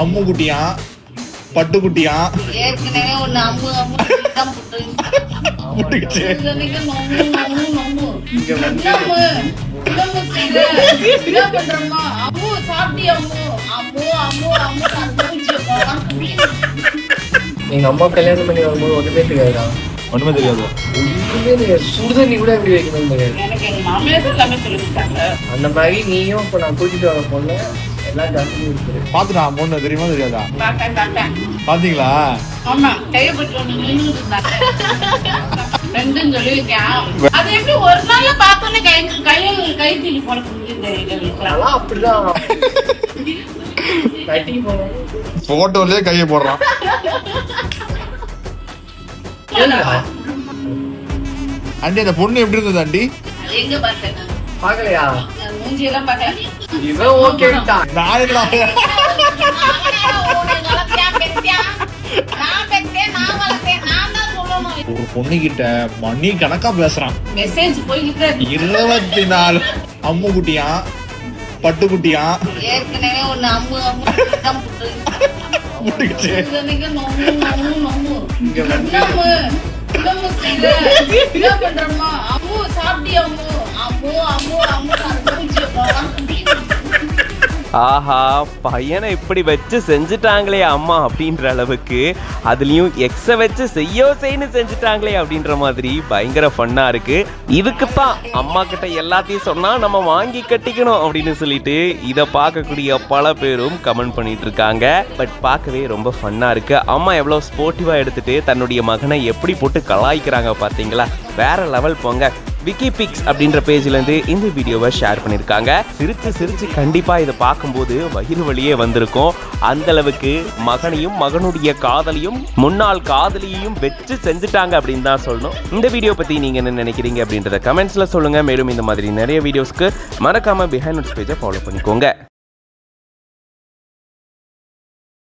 அம்மு குட்டியா பட்டு குட்டியா ஏற்கனவே ஒண்ணு அம்மு அம்மு தான் புட்டுக்கிச்சு. எங்க அம்மா கல்யாணம் பண்ணி வரும்போது ஒண்ணுமே தெரியாதா? ஒண்ணுமே தெரியாது. ஒண்ணுமே தெரியாது. சுடுதண்ணி கூட எப்படி வைக்கணும் தெரியாது. எனக்கு எங்க மாமியார் எல்லாமே சொல்லி கொடுத்தாங்க. அந்த மாதிரி நீயும் இப்ப நான் கூட்டிட்டு வர பொண்ணு எல்லாம் ஜாஸ்தி இருக்குது. பாத்துட்டா பொண்ணு தெரியுமா தெரியாதா? பார்த்தேன். பாத்தீங்களா? ஆமா கையப்பட்டு ஒண்ணு நின்று இருந்தாங்க. ரெண்டும் சொல்லியிருக்கேன். அது எப்படி ஒரு நாள்ல பார்த்தோன்னே கை தீலி போட முடியுது? அதெல்லாம் அப்படிதான். கட்டி போனோம். போட்டோலயே கையை போடுறான். ஆண்டி அந்த பொண்ணு எப்படி இருந்தது ஆண்டி? எங்க பார்த்தேன்? பாக்கலையா? மூஞ்சி எல்லாம் பார்க்கல. இவன் ஓகேட்டான். நான் என்ன ஒரு பொண்ணு கிட்ட மணி கணக்கா பேசுறான். மெசேஜ் போயிட்டு 24 அம்மு குட்டியா பட்டு குட்டியா ஏற்கனவே ஒண்ணு அம்மு அம்மு தான் புட்டுக்கிச்சு. அம்மு சாப்பிட்டியா அம்மு அம்மு அம்மு அம்மு ஆஹா பையனை இப்படி வச்சு செஞ்சுட்டாங்களே அம்மா அப்படின்ற அளவுக்கு, அதுலயும் எக்ஸ வச்சு செய்யன்னு செஞ்சுட்டாங்களே அப்படின்ற மாதிரி பயங்கர ஃபன்னா இருக்கு. இதுக்குத்தான் அம்மா கிட்ட எல்லாத்தையும் சொன்னா நம்ம வாங்கி கட்டிக்கணும் அப்படின்னு சொல்லிட்டு இதை பார்க்கக்கூடிய பல பேரும் கமெண்ட் பண்ணிட்டு இருக்காங்க. பட் பார்க்கவே ரொம்ப ஃபன்னா இருக்கு. அம்மா எவ்வளவு ஸ்போர்ட்டிவா எடுத்துட்டு தன்னுடைய மகனை எப்படி போட்டு கலாய்க்கிறாங்க பாத்தீங்களா? வேற லெவல் போங்க. விக்கிபிக்ஸ் அப்படின்ற பேஜ்லேருந்து இந்த வீடியோவை ஷேர் பண்ணியிருக்காங்க. சிரிச்சு கண்டிப்பாக இதை பார்க்கும்போது வயிறு வலியே வந்திருக்கும். அந்த அளவுக்கு மகனையும் மகனுடைய காதலையும் முன்னாள் காதலியையும் வச்சு செஞ்சுட்டாங்க அப்படின்னு தான் சொல்லணும். இந்த வீடியோ பற்றி நீங்கள் என்ன நினைக்கிறீங்க அப்படின்றத கமெண்ட்ஸில் சொல்லுங்கள். மேலும் இந்த மாதிரி நிறைய வீடியோஸ்க்கு மறக்காமல் பிஹைண்ட் நோட்ஸ் பேஜை ஃபாலோ பண்ணிக்கோங்க.